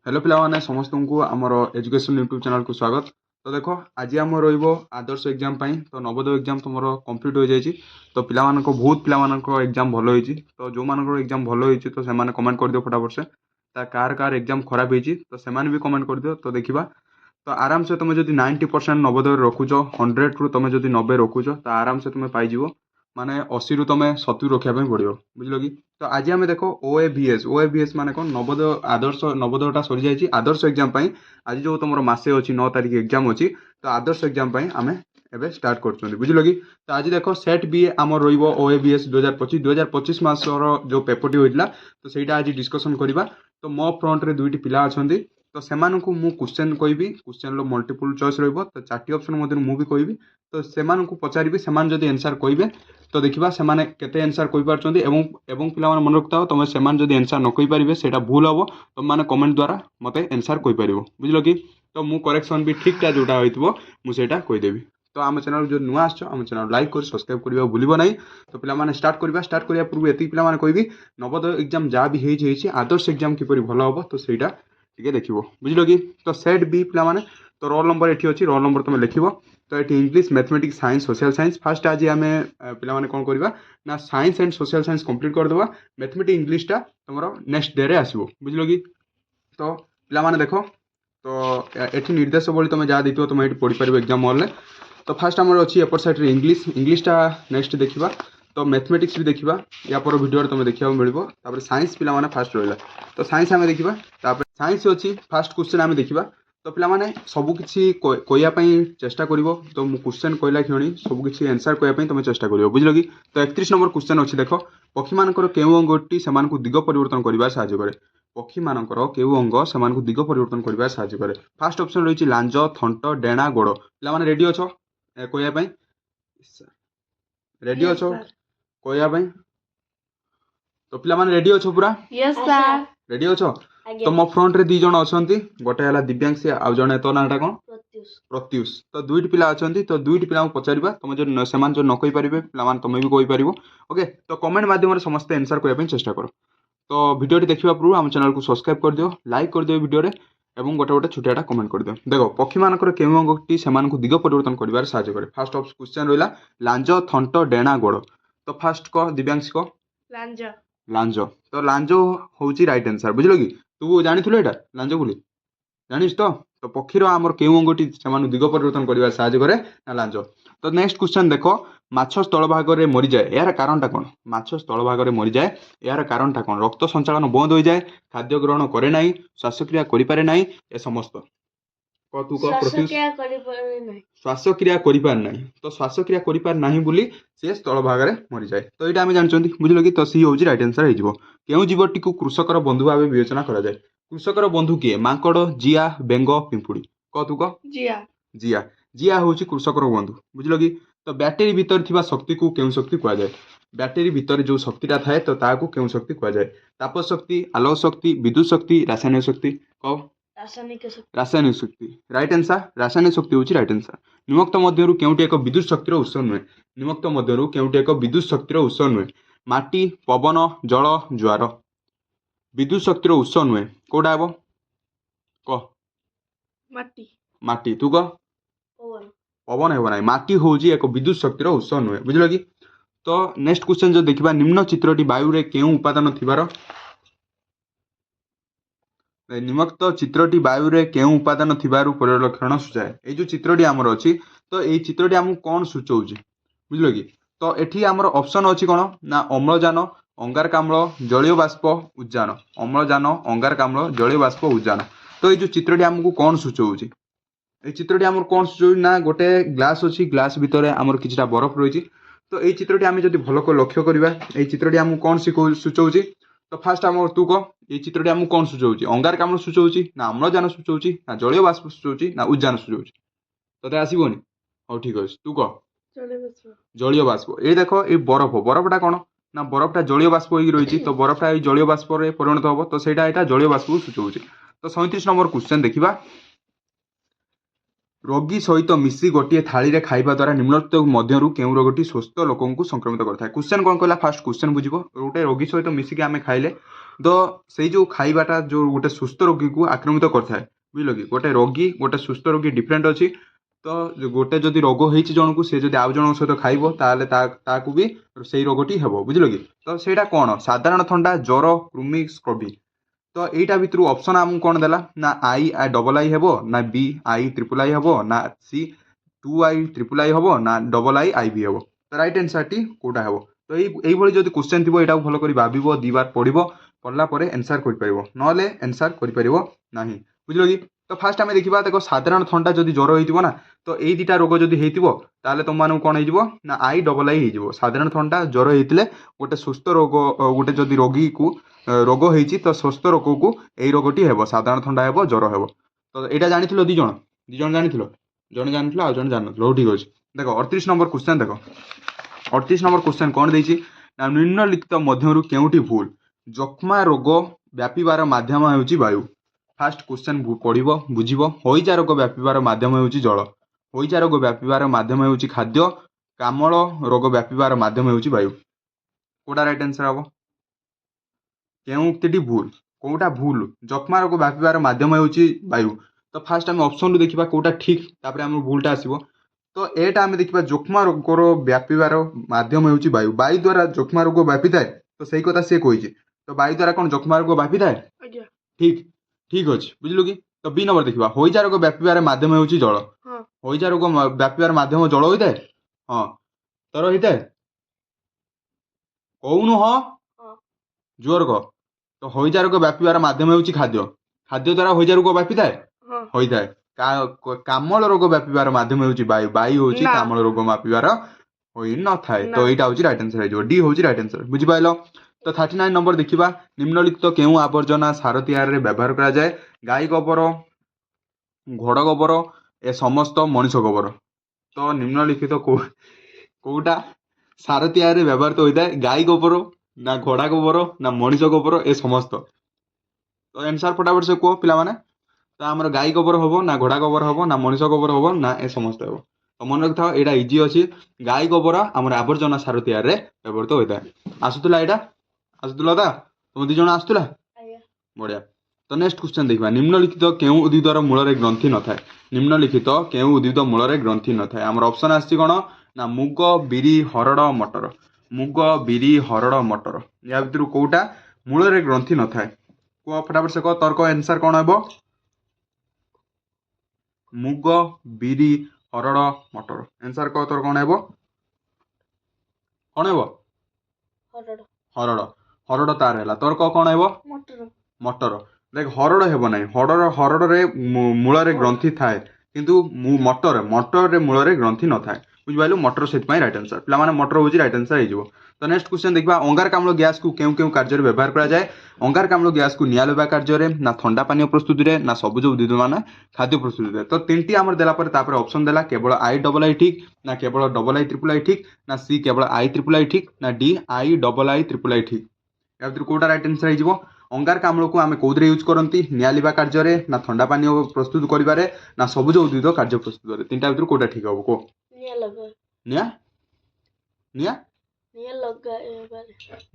Hello पिलाने समस्त को आमर एजुकेशन यूट्यूब चैनल को स्वागत। तो देख आज आम रदर्श एग्जाम तो नवोदय एग्जाम तुम कंप्लीट हो जाए तो पिला बहुत पिला एग्जाम भल होती तो जो मान एग्जाम भल होती तो से कमेंट कर दियो फटाफट से कार कार एग्जाम खराब होती तो से भी कमेंट कर दियो तो देखा तो आराम से तुम जो 90% नवोदय रखुच 100 रु तुम जो 90 रखुच तो आराम से तुम पाइज माने 80 रु तुम 70 रखापी पड़ो बुझल कि। तो आज आम देख ओ ए भि एस माने कौन नवोदय आदर्श नवोदयटा सरी जाइए आदर्श एग्जाम आज जो तुम मसे अच्छी 9 तारिख एग्जाम अच्छी तो आदर्श एग्जाम आम एवं स्टार्ट कर बुझल कि। तो आज देख सेट बी आम रोएभीएस 2025 मासर जो पेपरटी होता तो सहीटा आज डिस्कसन करवा। तो मो फ्रंट रे दुईटी पिला अच्छा तो से मु क्वेश्चन कहबी क्वेश्चन मल्टीपल चॉइस रही तो 4टी ऑप्शन मध्य मुझे कहबी तो से पचारि से आंसर कहे तो देखा से केते आंसर कही पार्टी पिला मन रखता तुम से आंसर न कही पारे से भूल हम तुम मैंने कमेंट द्वारा मत आंसर कहीपर बुझल कि। तो मु करेक्शन भी ठीक जोटा होता मुझे कहीदेवी। तो आम चैनल जो नुआ आम चैनल लाइक कर सब्सक्राइब करने भूल ना। तो पिला स्टार्ट करने पूर्व ये पिला कहबी नवोदय एग्जाम जहाँ भी होती आदर्श एग्जाम किपर भल हम तो सहीटा ठीक देखो बुझल कि। तो सेट बी पिला माने तो रोल नंबर ये अच्छी रोल नंबर तुम लिख तो ये English mathematics science social science fast आज आम पिला कौन करवा ना science and social science complete करदे मैथमेटिक्स इंग्लिशटा तुम नेक्स्ट डे आसो बुझल कि। तो पिला देख तो ये निर्देशावली तुम जहाँ देखो तुम ये पढ़ी पार एग्जाम हॉल। तो फास्ट आम अच्छी एपट साइड इंग्लिशटा नेक्स्ट देखा तो मैथमेटिक्स भी देखा या पर वीडियो तुम देखा मिलो साइंस पिला फास्ट रहा तो साइंस आम देखा साइंस अच्छी फास्ट क्वेश्चन आम देखा तो पिला सबकि कहवाई चेष्टा कर तो मुझे क्वेश्चन कहला क्षणी सबकि आंसर कहवाई तुम चेष्टा कर बुझल कि। तो 31 नंबर क्वेश्चन अच्छी देख पक्षी मानकर केउं अंगटी से दिग परिवर्तन कर साहाय्य करे पक्षी मानकर केउं अंग से दिग परिवर्तन कर साहाय्य करे। फास्ट ऑप्शन रही लांज थंट डेणा गोड़ पिला रेडी अछ कहवाई रेडी अछ कहवाई तो पिला रेडी अछ पूरा यस सर रेडी अछ। तो मो फ्रंट रे दी जण अछंती गोटे हला दिव्यांशी आ जणे तो नाटा कोन प्रत्युष। तो दुईटी पिला अछंती तो दुईटी पिला पचारिबा तुम जो सेमान जो न कहि परिबे पिला मान तुम भी कहि परिबो ओके। तो कमेंट माध्यम रे समस्त आंसर कहबा ପାଇଁ चेष्टा करो। तो वीडियो देखा पूर्व आम चैनल को सब्सक्राइब कर दियो लाइक कर दियो वीडियो रे एवं गोटे गोटे छोटियाटा कमेंट कर दियो। देखो पक्षी मानकर केउं अंगटी से दिग परिवर्तन करिवार सहाय्य करे। फास्ट ऑफ क्वेश्चन रहिला लांज थंट डेणा गोड़ तो फास्ट को दिव्यांश को लांज लांज तो लांज होची राइट आंसर बुझलो कि। तू जानिथुलो एटा लांज बोली जानिस तो पक्षीर आमर केउं अंगटी से दिग परिवर्तन कर साहाय्य करे ना लांज। तो नेक्स्ट क्वेश्चन देख माछ स्थल भाग में मरी जाए यार कारणटा कौन माछ स्थल भाग में मरी जाए यार कारणटा कौन रक्त संचालन बंद हो जाए खाद्य ग्रहण करे ना श्वासक्रिया करें ना ए समस्त कह तू कह श्वासक्रिया करें ना तो श्वासक्रिया करें ना बोली सी स्थल भाग में मरी जाए। तो यहाँ आम जानते बुझल कि। तो सी हूँ राइट आंसर हो क्यों जीवटी को कृषकर बंधु भाव विवेचना कराए कृषकर बंधु किए मांकड़ जिया बेंग पिंपुड़ी कह तू कह जिया जिया जिया हूँ कृषकर बंधु बुझल कि। तो बैटेरी भीतर थिबा शक्ति को केउं शक्ति कहा जाए बैटेरी भीतर जो शक्तिटा थाए तो ताकू केउं शक्ति कहा जाए ताप शक्ति आलोक शक्ति विद्युत शक्ति रासायनिक शक्ति कह रासायनिक शक्ति राइट आंसर रासायनिक शक्ति हूँ राइट आंसर। निम्नोक्त मध्यरु केउंटी एक विद्युत शक्तिर उत्स नुहे निम्नोक्त मध्यरु केउंटी एक विद्युत शक्तिर उत्स नुहे माटी पवन जल ज्वार विद्युत शक्तिर उत्स नुहे कोडा हम कह माटी माटी तू कह पवन हेब ना माटी हूँ एक विद्युत शक्तिर उत्स नुहे बुझल कि। तो नेक्स्ट क्वेश्चन जो देखा निम्न चित्रटी वायु रे केउं उपादान थिबार निम्नोक्त चित्रटी वायु रे केउं उपादान थिबारु परिलक्षण सूचाए ये जो चित्रटी आमर अच्छी तो ये चित्रटी आमको कौन सूचौछि बुझल कि। तो एठी आमर ऑप्शन अच्छी कौन ना अम्लजान अंगारकाम्ल जलीय बाष्प उद्यान अम्लजान अंगारकाम्ल जलीय बाष्प उद्यान। तो ये जो चित्रटी आमको कौन सूचौछि ये चित्रटी आमर कौन सूचौछि ना गोटे ग्लास अच्छी ग्लास भितर आमर किछटा बरफ रही। तो ये चित्रटी आम जब भल लक्ष्य करवा ये चित्रटी आमको कौन सूचौछि तो फास्ट आम तू कह ये चित्रटी आमको कौन सूचौछि अंगारकाम्ल सूचौछि ना अम्लजान सूचौछि ना जलीय बाष्प सूचौछि ना उद्यान सूचौछि तोते आसबनी हाँ ठीक अच्छे तू कह जलीय बाष्प। ये देख ये बरफटा कौन ना बरफटा जलीय बाष्प हो रही तो बरफटा जलीय बाष्प परिणत हम तो सहीटा यहाँ जलीय बाष्प को सूचौछि। तो 37 नंबर क्वेश्चन देखा ରୋଗୀ ସହିତ ମିଶି ଗୋଟିଏ ଥାଳିରେ ଖାଇବା ଦ୍ୱାରା ନିମ୍ନଲିଖିତ ମଧ୍ୟରୁ କେଉଁ ରୋଗଟି ସୁସ୍ଥ ଲୋକଙ୍କୁ ସଂକ୍ରମିତ କରିଥାଏ? କ୍ୱେଶ୍ଚନ୍ କ'ଣ କହିଲା ଫାଷ୍ଟ କ୍ୱେଶ୍ଚନ୍ ବୁଝିବ। ଗୋଟେ ରୋଗୀ ସହିତ ମିଶିକି ଆମେ ଖାଇଲେ ତ ସେଇ ଯେଉଁ ଖାଇବାଟା ଯେଉଁ ଗୋଟେ ସୁସ୍ଥ ରୋଗୀକୁ ଆକ୍ରମିତ କରିଥାଏ, ବୁଝିଲ କି? ଗୋଟେ ରୋଗୀ ଗୋଟେ ସୁସ୍ଥ ରୋଗୀ ଡିଫରେଣ୍ଟ ଅଛି। ତ ଗୋଟେ ଯଦି ରୋଗ ହେଇଛି ଜଣକୁ, ସେ ଯଦି ଆଉ ଜଣଙ୍କ ସହିତ ଖାଇବ ତାହେଲେ ତାକୁ ବି ସେଇ ରୋଗଟି ହେବ, ବୁଝିଲ କି? ତ ସେଇଟା କ'ଣ? ସାଧାରଣ ଥଣ୍ଡା, ଜ୍ୱର, କୃମି, ସ୍କବି। ତ ଏଇଟା ଭିତରୁ ଅପସନ୍ ଆମକୁ କ'ଣ ଦେଲା ନା ଡବଲ ଆଇ ହେବ, ନା ବି III ହେବ, ନା ସି 2III ହେବ, ନା IIIB ହେବ। ତ ରାଇଟ୍ ଆନ୍ସରଟି କୋଉଟା ହେବ? ତ এইଭଳି ଯଦି କ୍ୱେଶ୍ଚନ୍ ଥିବ ଏଇଟାକୁ ଭଲ କରି ଭାବିବ, 2 ବାର ପଢ଼ିବ, ପଢ଼ିଲା ପରେ ଆନ୍ସର କରିପାରିବ, ନହେଲେ ଆନ୍ସର କରିପାରିବ ନାହିଁ, ବୁଝିଲ କି? ତ ଫାଷ୍ଟ ଆମେ ଦେଖିବା, ଦେଖ ସାଧାରଣ ଥଣ୍ଡା ଯଦି ଜ୍ୱର ହେଇଥିବ ନା, ତ ଏଇ ଦୁଇଟା ରୋଗ ଯଦି ହେଇଥିବ ତାହେଲେ ତୁମମାନଙ୍କୁ କ'ଣ ହେଇଯିବ ନା II ହେଇଯିବ। ସାଧାରଣ ଥଣ୍ଡା ଜ୍ୱର ହେଇଥିଲେ ଗୋଟେ ସୁସ୍ଥ ରୋଗ, ଗୋଟେ ଯଦି ରୋଗୀକୁ ରୋଗ ହେଇଛି ତ ସୁସ୍ଥ ରୋଗକୁ ଏଇ ରୋଗଟି ହେବ, ସାଧାରଣ ଥଣ୍ଡା ହେବ, ଜ୍ୱର ହେବ। ତ ଏଇଟା ଜାଣିଥିଲ ଦି ଜଣ ଜାଣିଥିଲ, ଜଣେ ଜାଣିଥିଲ ଆଉ ଜଣେ ଜାଣିନଥିଲ। ହଉ ଠିକ୍ ଅଛି। ଦେଖ 38 ନମ୍ବର କ୍ୱେଶ୍ଚନ୍ ଦେଖ, 38 ନମ୍ବର କ୍ୱେଶ୍ଚନ୍ କ'ଣ ଦେଇଛି ନା ନିମ୍ନଲିଖିତ ମଧ୍ୟରୁ କେଉଁଟି ଭୁଲ? ଯକ୍ଷ୍ମା ରୋଗ ବ୍ୟାପିବାର ମାଧ୍ୟମ ହେଉଛି ବାୟୁ। ଫାଷ୍ଟ କ୍ୱେଶ୍ଚନ୍ ପଢ଼ିବ, ବୁଝିବ। ହଇଜା ରୋଗ ବ୍ୟାପିବାର ମାଧ୍ୟମ ହେଉଛି ଜଳ। ହଇଜା ରୋଗ ବ୍ୟାପିବାର ମାଧ୍ୟମ ହେଉଛି ଖାଦ୍ୟ। କାମଳ ରୋଗ ବ୍ୟାପିବାର ମାଧ୍ୟମ ହେଉଛି ବାୟୁ। କୋଉଟା ରାଇଟ୍ ଆନ୍ସର ହେବ? କେଉଁ ଉକ୍ତିଟି ଭୁଲ? କୋଉଟା ଭୁଲ? ଯକ୍ଷ୍ମା ରୋଗ ବ୍ୟାପିବାର ମାଧ୍ୟମ ହେଉଛି ବାୟୁ। ତ ଫାଷ୍ଟ ଆମେ ଅପସନରୁ ଦେଖିବା କୋଉଟା ଠିକ୍, ତାପରେ ଆମର ଭୁଲଟା ଆସିବ। ତ ଏଇଟା ଆମେ ଦେଖିବା, ଯକ୍ଷ୍ମା ରୋଗର ବ୍ୟାପିବାର ମାଧ୍ୟମ ହେଉଛି ବାୟୁ। ବାୟୁ ଦ୍ୱାରା ଯକ୍ଷ୍ମା ରୋଗ ବ୍ୟାପିଥାଏ, ତ ସେଇ କଥା ସିଏ କହିଛି। ତ ବାୟୁ ଦ୍ୱାରା କ'ଣ ଯକ୍ଷ୍ମା ରୋଗ ବ୍ୟାପିଥାଏ? ଆଜ୍ଞା। ଠିକ୍ ଅଛି, ବୁଝିଲୁ କି? ତ ବି ନମ୍ବର ଦେଖିବା, ହଇଜା ରୋଗ ବ୍ୟାପିବାର ମାଧ୍ୟମ ହେଉଛି ଜଳ। ହଁ। ହଇଜା ରୋଗ ବ୍ୟାପିବାର ମାଧ୍ୟମ ଜଳ ହୋଇଥାଏ? ହଁ। ତୋର ହେଇଥାଏ? କହୁନୁ ହଁ, ଜୋର କହ। ତ ହଇଜା ରୋଗ ବ୍ୟାପିବାର ମାଧ୍ୟମ ହେଉଛି ଖାଦ୍ୟ। ଖାଦ୍ୟ ଦ୍ୱାରା ହଇଜା ରୋଗ ବ୍ୟାପିଥାଏ? ହୋଇଥାଏ। କାମଳ ରୋଗ ବ୍ୟାପିବାର ମାଧ୍ୟମ ହେଉଛି ବାୟୁ। ବାୟୁ ହେଉଛି ନା। କାମଳ ରୋଗ ବ୍ୟାପିବାର ହୋଇନଥାଏ। ତ ନା। ଏଇଟା ହେଉଛି ରାଇଟ୍ ଆନ୍ସର ହେଇଯିବ, ଡି ହେଉଛି ରାଇଟ୍ ଆନ୍ସର, ବୁଝିପାରିଲ? ତ 39 ନମ୍ବର ଦେଖିବା, ନିମ୍ନଲିଖିତ କେଉଁ ଆବର୍ଜନା ସାର ତିଆରିରେ ବ୍ୟବହାର କରାଯାଏ? ଗାଈ ଗୋବର, ଘୋଡ଼ ଗୋବର, ଏ ସମସ୍ତ ମଣିଷ ଗୋବର। ତ ନିମ୍ନଲିଖିତ କୋଉଟା ସାର ତିଆରିରେ ବ୍ୟବହୃତ ହୋଇଥାଏ? ଗାଈ ଗୋବର, ନା ଘୋଡ଼ା ଗୋବର, ନା ମଣିଷ ଗୋବର, ଏ ସମସ୍ତ। ତ ଆନ୍ସର ଫଟାଫଟ ସେ କୁହ ପିଲାମାନେ। ତ ଆମର ଗାଈ ଗୋବର ହେବ, ନା ଘୋଡ଼ା ଗୋବର ହେବ, ନା ମଣିଷ ଗୋବର ହେବ, ନା ଏ ସମସ୍ତ ହେବ? ତ ମନେ ରଖିଥାଅ, ଏଇଟା ଇଜି ଅଛି। ଗାଈ ଗୋବର ଆମର ଆବର୍ଜନା ସାର ତିଆରିରେ ବ୍ୟବହୃତ ହୋଇଥାଏ। ଆସୁଥିଲା ଏଇଟା? ଆସୁଥିଲା ତା? ତମ ଦି ଜଣ ଆସୁଥିଲା? ବଢ଼ିଆ। ତ ନେକ୍ସଟ କ୍ୱେଶ୍ଚନ୍ ଦେଖିବା, ନିମ୍ନଲିଖିତ କେଉଁ ଉଦ୍ଭିଦର ମୂଳରେ ଗ୍ରନ୍ଥି ନଥାଏ? ନିମ୍ନଲିଖିତ କେଉଁ ଉଦ୍ଭିଦ ମୂଳରେ ଗ୍ରନ୍ଥି ନଥାଏ? ଆମର ଅପସନ୍ ଆସିଛି କ'ଣ ନା ମୁଗ, ବିରି, ହରଡ଼, ମଟର। ମୁଗ, ବିରି, ହରଡ଼, ମଟର, ୟା ଭିତରୁ କୋଉଟା ମୂଳରେ ଗ୍ରନ୍ଥି ନଥାଏ? କୁହ ଫଟାଫଟ ସେ କହ, ତର୍କ ଆନ୍ସର କ'ଣ ହେବ? ମୁଗ, ବିରି, ହରଡ଼, ମଟର। ଆନ୍ସର କହ ତୋର କ'ଣ ହେବ? କ'ଣ ହେବ? ହରଡ଼। ହରଡ଼ ତାର ହେଲା। ତୋର କ'ଣ ହେବ? ମଟର। ଦେଖ ହରଡ଼ ହେବ ନାହିଁ। ହରଡ଼ରେ ମୂଳରେ ଗ୍ରନ୍ଥି ଥାଏ, କିନ୍ତୁ ମଟରରେ ମୂଳରେ ଗ୍ରନ୍ଥି ନଥାଏ, ବୁଝିପାରିଲୁ? ମଟର ସେଥିପାଇଁ ରାଇଟ୍ ଆନ୍ସର। ପିଲାମାନେ ମଟର ହେଉଛି ରାଇଟ୍ ଆନ୍ସର ହେଇଯିବ। ତ ନେକ୍ସଟ କ୍ୱେଶ୍ଚନ୍ ଦେଖିବା, ଅଙ୍ଗାରକାମ୍ଳ ଗ୍ୟାସକୁ କେଉଁ କେଉଁ କାର୍ଯ୍ୟରେ ବ୍ୟବହାର କରାଯାଏ? ଅଙ୍ଗାରକାମ୍ଳ ଗ୍ୟାସକୁ ନିଆଁ ଲିଭା କାର୍ଯ୍ୟରେ, ନା ଥଣ୍ଡା ପାନୀୟ ପ୍ରସ୍ତୁତିରେ, ନା ସବୁଜ ଉଦ୍ଭିଦମାନେ ଖାଦ୍ୟ ପ୍ରସ୍ତୁତିରେ। ତ ତିନିଟି ଆମର ଦେଲା ପରେ ତାପରେ ଅପସନ୍ ଦେଲା, କେବଳ II ଠିକ୍, ନା କେବଳ IIII ଠିକ୍, ନା ସି କେବଳ IIII ଠିକ୍, ନା ଡି IIII ଠିକ୍? ୟା ଭିତରୁ କୋଉଟା ରାଇଟ୍ ଆନ୍ସର ହେଇଯିବ? ଅଙ୍ଗାରକାମ୍ଳକୁ ଆମେ କୋଉଥିରେ ୟୁଜ୍ କରନ୍ତି? ନିଆଁ ଲିଭା କାର୍ଯ୍ୟରେ, ନା ଥଣ୍ଡା ପାନୀୟ ପ୍ରସ୍ତୁତ କରିବାରେ, ନା ସବୁଜ ଉଦ୍ଭିଦ କାର୍ଯ୍ୟ ପ୍ରସ୍ତୁତରେ। ତିନିଟା ଭିତରୁ କୋଉଟା ଠିକ୍ ହବ କୁହ?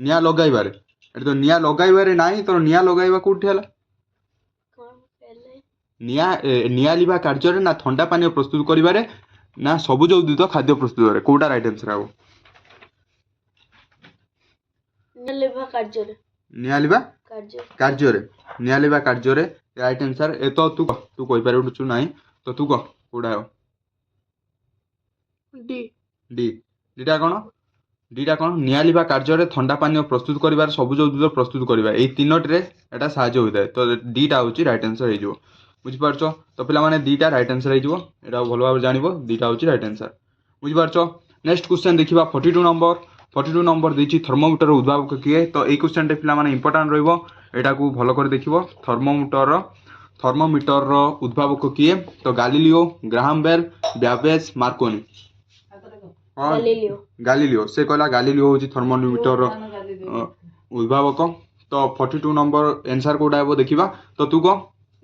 ନିଆଁ ଲଗାଇବାରେ। ଏଠି ତ ନିଆଁ ଲଗାଇବାରେ ନାହିଁ, ତ ନିଆଁ ଲଗାଇବା କୋଉଠି ହେଲା? ନିଆଁ ଲିଭା କାର୍ଯ୍ୟରେ, ନା ଥଣ୍ଡା ପାନୀୟ ପ୍ରସ୍ତୁତ କରିବାରେ, ନା ସବୁଜ ଉଦ୍ଭିଦ ଖାଦ୍ୟ ପ୍ରସ୍ତୁତରେ। କୋଉଟା ରାଇଟ୍ ଆନ୍ସର ହବ? ନିଆଁ ଲିଭା କାର୍ଯ୍ୟରେ। ନିଆଁ ଲିଭା କାର୍ଯ୍ୟରେ ରାଇଟ୍ ଆନ୍ସର। ଏ ତ ତୁ କହିପାରିବୁ ନାହିଁ, ତ ତୁ କହ କୋଉଟା ହେବ? ଡିଟା କ'ଣ? ନିଆଁ ଲିଭା କାର୍ଯ୍ୟରେ, ଥଣ୍ଡା ପାନୀୟ ପ୍ରସ୍ତୁତ କରିବାରେ, ସବୁଜ ଉଦ୍ଭିଦ ପ୍ରସ୍ତୁତ କରିବା, ଏଇ ତିନୋଟିରେ ଏଇଟା ସାହାଯ୍ୟ ହୋଇଥାଏ। ତ ଡିଟା ହେଉଛି ରାଇଟ୍ ଆନ୍ସର ହେଇଯିବ, ବୁଝିପାରୁଛ? ତ ପିଲାମାନେ ଦିଟା ରାଇଟ୍ ଆନ୍ସର ହେଇଯିବ, ଏଇଟା ଭଲ ଭାବରେ ଜାଣିବ, ଦିଟା ହେଉଛି ରାଇଟ୍ ଆନ୍ସର, ବୁଝିପାରୁଛ? ନେକ୍ସଟ କ୍ୱେଶ୍ଚନ୍ ଦେଖିବା, 42 ନମ୍ବର। 42 ନମ୍ବର ଦେଇଛି, ଥର୍ମୋମିଟର ଉଦ୍ଭାବକ କିଏ? ତ ଏଇ କ୍ୱେଶ୍ଚନଟା ପିଲାମାନେ ଇମ୍ପୋର୍ଟାଣ୍ଟ ରହିବ, ଏଇଟାକୁ ଭଲ କରି ଦେଖିବ। ଥର୍ମୋମିଟରର ଉଦ୍ଭାବକ କିଏ? ତ Galileo, Graham Bell, Babbage, Marconi. Galileo. ସେ କହିଲା ଗାଲିଲିଓ ହେଉଛି ଥର୍ମୋମିଟରର ଉଦ୍ଭାବକ। ତ 42 ନମ୍ବର ଆନ୍ସର କୋଉଟା ହେବ ଦେଖିବା। ତ ତୁ କହ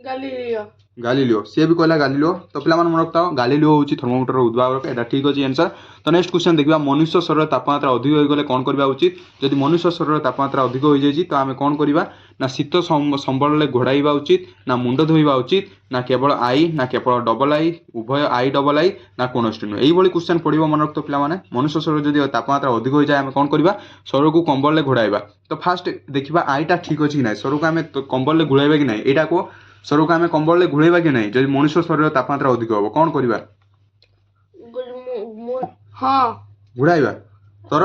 ଗାଲିଲିଓ। ଗାଲିଲିଓ सी भी कहला गालिलिओ तो पिला मन रखता गालिलिओ होची थर्मोमीटर उद्भावक एटा ठीक अछि आंसर। तो नेक्स्ट क्वेश्चन देखिबा मनुष्य शरीर तापमात्रा अधिक होई गले कोन करबा उचित यदि मनुष्य शरीर तापमात्रा अधिक होई जायछि तो आमे कोन करबा ना शीत संबल ले घोड़ाइबा उचित ना मुंड धोइबा उचित ना केवल आई ना केवल डबल आई उभय आई डबल आई ना कोनोष्टि नु एई भली क्वेश्चन पडिबो मन रखतो पिला माने मनुष्य शरीर जदि तापमात्रा अधिक होई जाय आमे कोन करबा शरीर को कंबल ले घोड़ाइबा। तो फास्ट देखिबा आईटा ठीक अछि कि नै शरीर को आमे कंबल ले घोड़ाइबा कि नै एटा को शरीर को आमे कंबल ले घोड़ाइबा कि नै जदि मनुष्य शरीर तापमात्रा अधिक होबो कोन करबा हाँ घोड़ाइबा तोर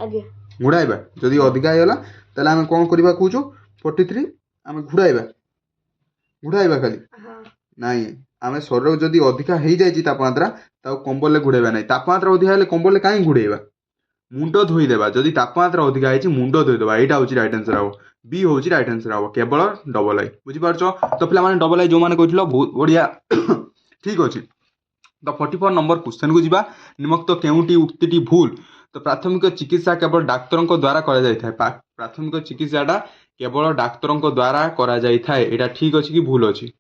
आगे घोड़ाइबा जदि अधिक आइला ताले आमे कोन करबा कहूचो 43 आमे घोड़ाइबा खाली हाँ नाई आमे शरीर जदि अधिका हेई जायछि तापमात्रा ताऊ कंबल ले घोड़ाइबा नै तापमात्रा अधिका हेले कंबल ले काई घोड़ाइबा मुंड धोई देबा जदि तापमात्रा अधिका आइछि मुंड धोई देबा एटा होछि राइट आंसर हबो बी होछि राइट आंसर हबो केवल डबल आई बुझि पारछो। तो पिला माने डबल आई जो माने कहितलो बहुत बढ़िया ठीक अछि। तो 44 नंबर क्वेश्चन को जिबा निम्नलिखित केउटी उक्तिटी भूल तो प्राथमिक चिकित्सा केवल डाक्तरों द्वारा करा जाय थाए प्राथमिक चिकित्साटा केवल डाक्तरों द्वारा करा जाय थाए एटा ठीक अछि कि भूल अछि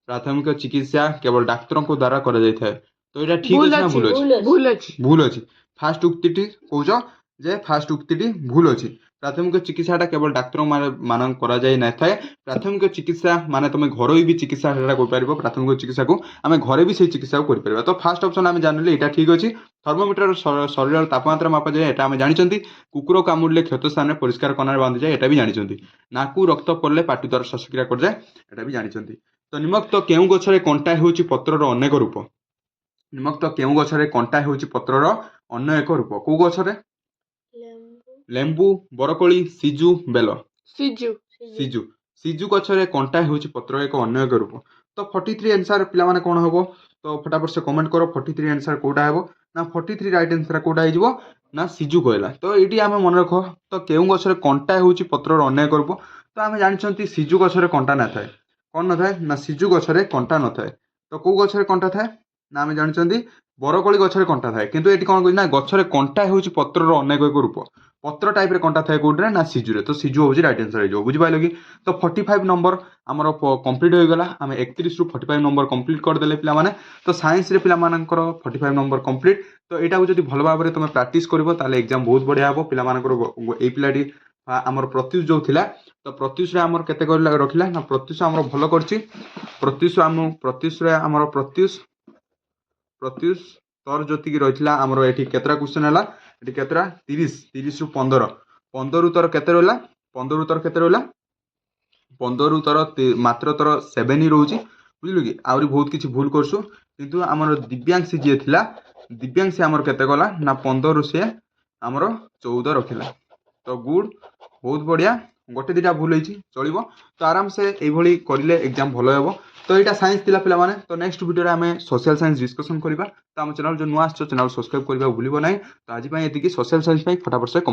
प्राथमिक चिकित्सा केवल डाक्तरों द्वारा करा जाय थाए तो एटा ठीक अछि ना भूल अछि भूल अछि फास्ट उक्तिटी कहूचो जे फास्ट उक्तिटी भूल अछि प्राथमिक चिकित्साटा केवल डाक्तरों मान करा जाय नै थाए प्राथमिक चिकित्सा माने तमे घरोई भी चिकित्सा हेटा कर परिबो प्राथमिक चिकित्सा को आमे घरे भी से चिकित्सा को कर परिबा। तो फास्ट ऑप्शन आमे जानले एटा ठीक अछि थर्मोमीटर शरीर तापमात्रा मापा जाय एटा आमे जानिचंती कुकुर कामुडले क्षत स्थान में परिष्कार कनार बांधि जाय एटा भी जानिचंती नाकु रक्त पड़ले पाटी द्वारा शस्त्रक्रिया कर जाय एटा भी जानिचंती। तो निम्नलिखित केउ गछरे कंटा हेउची पत्रर अनेक रूप निम्नलिखित केउ गछरे कंटा हेउची पत्रर अन्य एक रूप को गछरे लेंबू बरकोली सिजु बेल सिजु सिजु सिजु गछरे कंटा हेउची पत्र एक अन्य एक रूप। तो 43 आंसर पिला माने कोन हबो तो फटाफट से कमेंट करो 43 आंसर कोडा हेबो ना 43 राइट आंसर कोडा हिजबो ना सिजु कहला। तो एटी आमे मन रखो तो केउ गछरे कंटा हेउची पत्रर अन्य एक रूप तो आमे जानिछंती सिजु गछरे कंटा ना थाए कोन न थाए ना सिजु गछरे कंटा न थाए तो को गछरे कंटा थाए ना आमे जानिछंती बरकोली गछरे कंटा थाए किंतु एटी कोन कहि ना गछरे कंटा हेउची पत्रर अनेक एक रूप पत्र टाइप रे कंटा थाए कोडरे ना सिजु रे तो सिजु होउची राइट आंसर हिजो बुझि पाइलो कि। तो 45 नंबर हमर कंप्लीट हो गला आमे 31 रु 45 नंबर कंप्लीट कर देले पिला माने। तो साइंस रे पिला मानकर 45 नंबर कंप्लीट तो एटा को जदी भलो भाबरे तमे प्रैक्टिस करबो ताले एग्जाम बहुत बढ़िया हबो पिला मानकर ए पिलाडी हमर प्रत्युष जो थिला तो प्रत्युष रे हमर केते कर रखिला ना प्रत्युष हमर भलो करछि प्रत्युष रे हमर प्रत्युष तोर जोति की रहितला हमर एठी केतरा क्वेश्चन हला एठी केतरा 30 रु 15 रु तोर केते रहला 15 रु तोर केते रहला 15 रु तोर मात्र तोर 7 ही रहउची बुझलु कि आउरी बहुत किछि भूल करसु किंतु हमर दिव्यांश जे थिला दिव्यांश हमर केते गला ना 15 रु से हमर 14 रखिला। तो गुड बहुत बढ़िया गोटे दिटा भूल होइछि चलिबो तो आराम से एई भली करिले एग्जाम भलो हेबो। तो एटा साइंस थिला पिला माने तो नेक्स्ट वीडियो रे हमें सोशल साइंस डिस्कशन करिबा। तो हम चैनल जो नुआ आछो चैनल सब्सक्राइब करिबा भूलिबो नै। तो आज पई एतिकी सोशल साइंस पई फटाफट से कमेंट